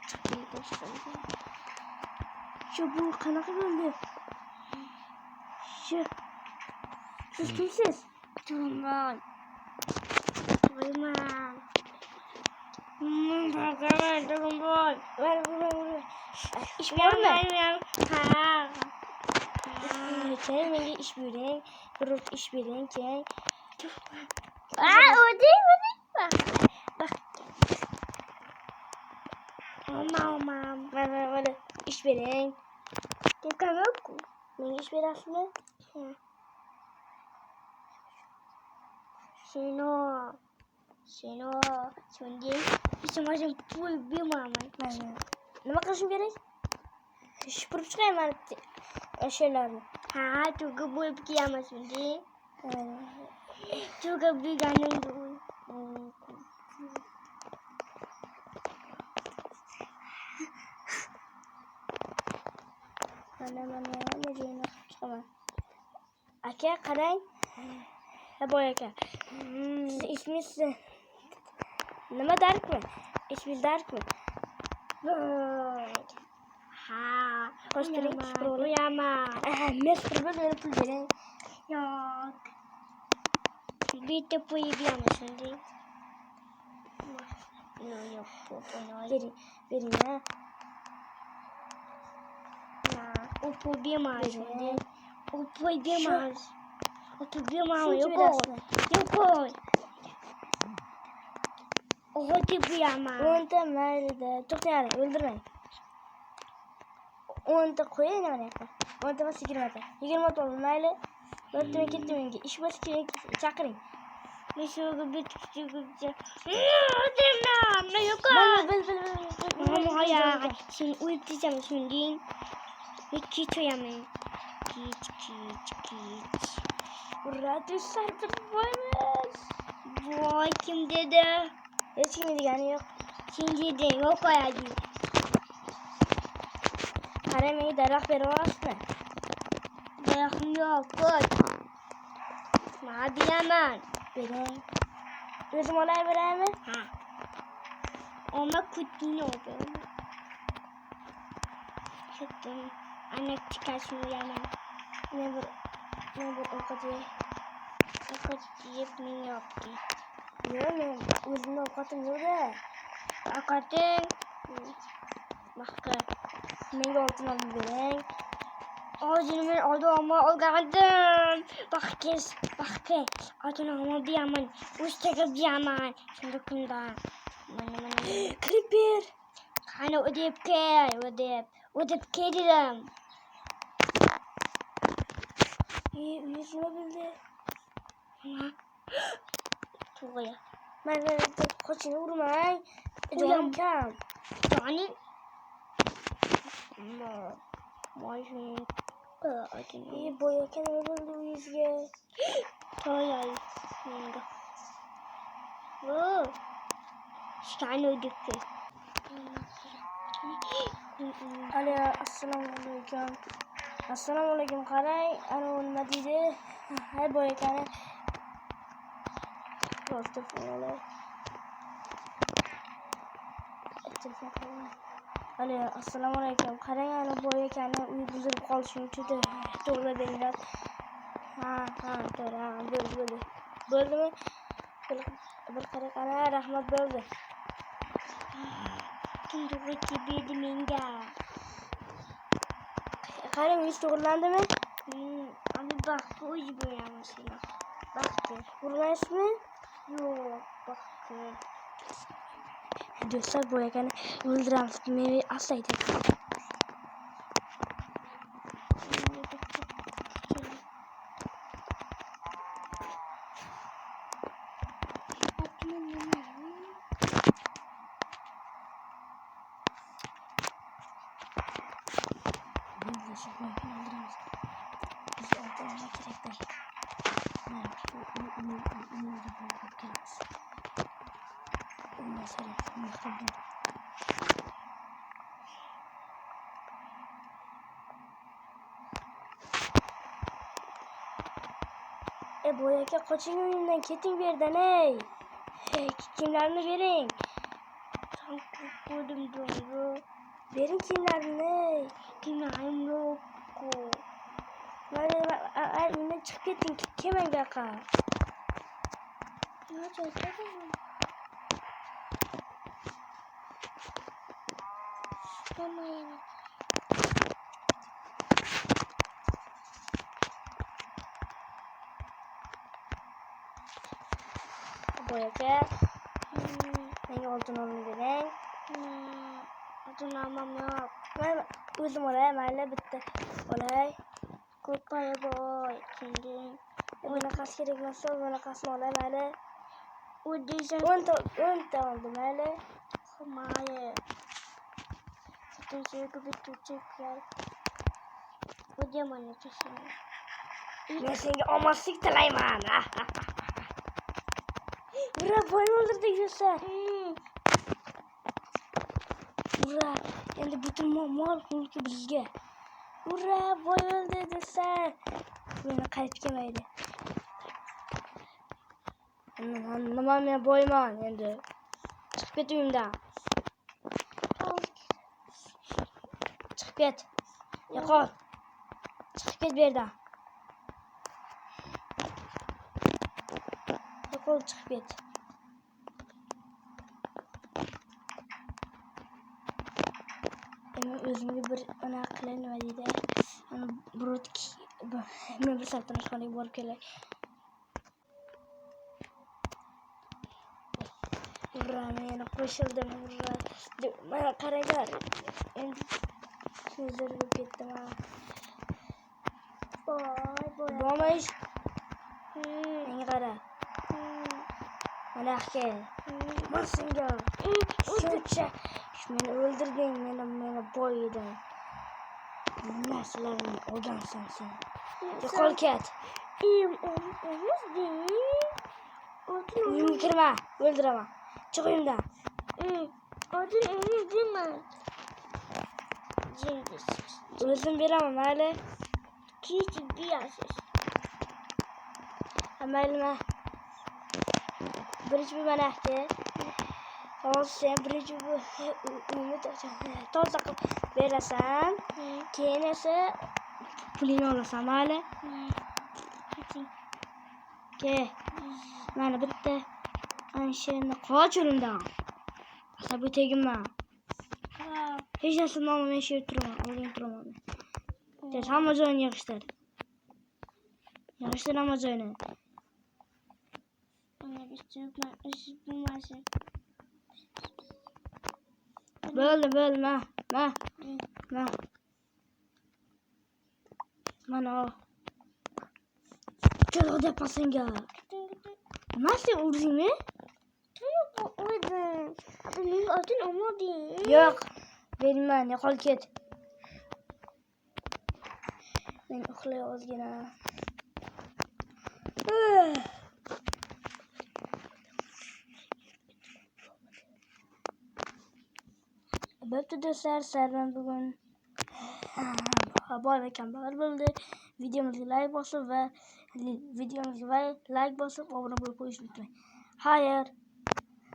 Çıkmaya başladı. Şu bu qanaqa bo'ldi? Siz kimsiz? Turman. Turman. Ver. İş bormi? Ha. Keyin menga ish bering. Bir ish bering keyin. O değil. Bak. Aman. Mana ish bering. Tekanoku. Menga ish berasizmi? Seno. Şimdi ishimga pul bermayman. Nima qilishim kerak? Shupurib chiqayman ashyolarni. Ha, tuga bo'lib kiyamiz şimdi. Tuga bilganimda mana mejini chiqaman. Aka qarang. Boy aka. Siz ismingiz nima Darkmi? İsmingiz Darkmi? Ha, qo'shtiring qo'yaman. Men supurib pul bering. Yo'q. Bitta pul beramiz şimdi. Yo'q, bering ha. O pul bermaymiz şimdi. O pul bermaymiz. Yo'q. Hadi buyurma. 10'ta mayli. To'xtang, o'ldirmang. 10'ta qo'ying mana. 10'ta va 20 ta mayli. O'rtama ketdi menga. Ish bo'lishi kerak, chaqiring. Men shuga bitib. Mana yo'q. Mana sen uyib diyeceğim şimdi. Hiç uyamam. Hiç. Radyo sarkıp varmış. Vay kim dedi? Hiç kim degani yo'q. Sen deding, yo'q qo'yadi. Qara menga daraxt berib olasizmi? Daraxtim yo'q, qo'y. Men beraman. Bering. O'zim olay beraymi? Ha. Ama kutini olaman. Ketdim. Ana chiqashni uyalaman. Men bir ovqat yeb men yopdi. Yo'q, men o'zimning ovqatim yo'q-da. Ovqating? Mahqa. Menga oltin olib bering. Hozir men olgandim. Bakki. Oltin olib beraman. Ustaga beraman. Shunda kunda. Mana. Creeper. Qani o'dib keldim. Uyushma bildi. To'g'ri. Mana qochini urmang. Jonim kam. Joni? Mashin. Boyakan bo'ldi uyingizga. To'yay. Menga. Shani o'dikki. Alo, assalomu alaykum. Qarang, ana nima deydi? Hay boyakani. Alo, assalomu alaykum. Qarang, ana boyakani uy buzilib qolishi uchun to'g'ri beringlar. Ha, to'g'ri. Bo'ldimi? Bir qaraqana rahmat bo'ldi. Kimdir kibedi menga. Qarang, ish to'g'rilandimi? Ani baxtga o'zi bo'yamiz. Baxtga. Urmaysizmi? Yo'q, baxtga. Do'stlar, boyagani o'ldiramiz. Meni aslaydi. Boyaka qoching uyimdan, keting bu yerdan, ey. Kimlarni bering. Koydum doğru. Verin kiyimlerini. Kiyimlerim yok. Ben çıkıp gittin. Kemen baka. Ne yapacağız? Tamam yani. Boyaka. Nenge olsun onun direk. Olsun almam yok. Ben özüm olay mayla bitti. Olay. Kopaya boy. Kendin. Bana kas gerek nasıl? Bana kasma olay mayla. O diyeceğim. 10 ta oldu mayla. Maya. Sakın sevgi bir tutacak ya. O diyamanı kesin. Ben seni amasık talayman. Ura boy öldürdü Yusuf. Ura endi bütün mal mulki bizga. Ura boy öldürdü sen. Beni qaytib kelmaydi. Nima men boyman endi. Chiqib ket uyimdan. Chiqib ket. Yo'qol. Chiqib ket bu yerdan. Yo'qol chiqib ket. Men o'zimga bir ana qilay nima deydi. Ana brotki men bir sartaroshxonaga borib kelay. Ura meni qo'shildim. Ura mana qaranglar. Endi so'zlar bo'lib ketdim. Voy bo'lmaysh. Menga qara. Mana kel. Men senga shuncha meni o'ldirding, meni boyiding. Narsalarni olgansan sen. Yo'qol ket. Uyimga kirma, o'ldiraman. Chiq uyimdan. Odin dema. O'zim beraman, mayli. Kechi berasiz. Mayli. Birinchi bu mana aka. Hozir sen birinchi bu uyimni toza qilib berasan. Keyin esa pulingni olasan, mayli. Ke. Mana bitta anshani qoch o'limdan. Asabi tegimma. Hech narsa nomim men shu yerda turaman, o'zim turaman. Tez hamma joyni yig'ishtir. Yig'ishtir hamma joyni. Bo'ldi, ma. Mana o. Kelg'ida yapasenga. Nima sen urdingmi? Yo'q, urdim. Men o'tin olmadim. Yo'q. Bermayman, yo'qol ket. Men uxlay ozgina. Bo'pti do'stlar, sizlar bugun boy va kambag'al bo'ldi. Videomizga like bosib va obuna bo'lib qo'yishni unutmang. Xayr.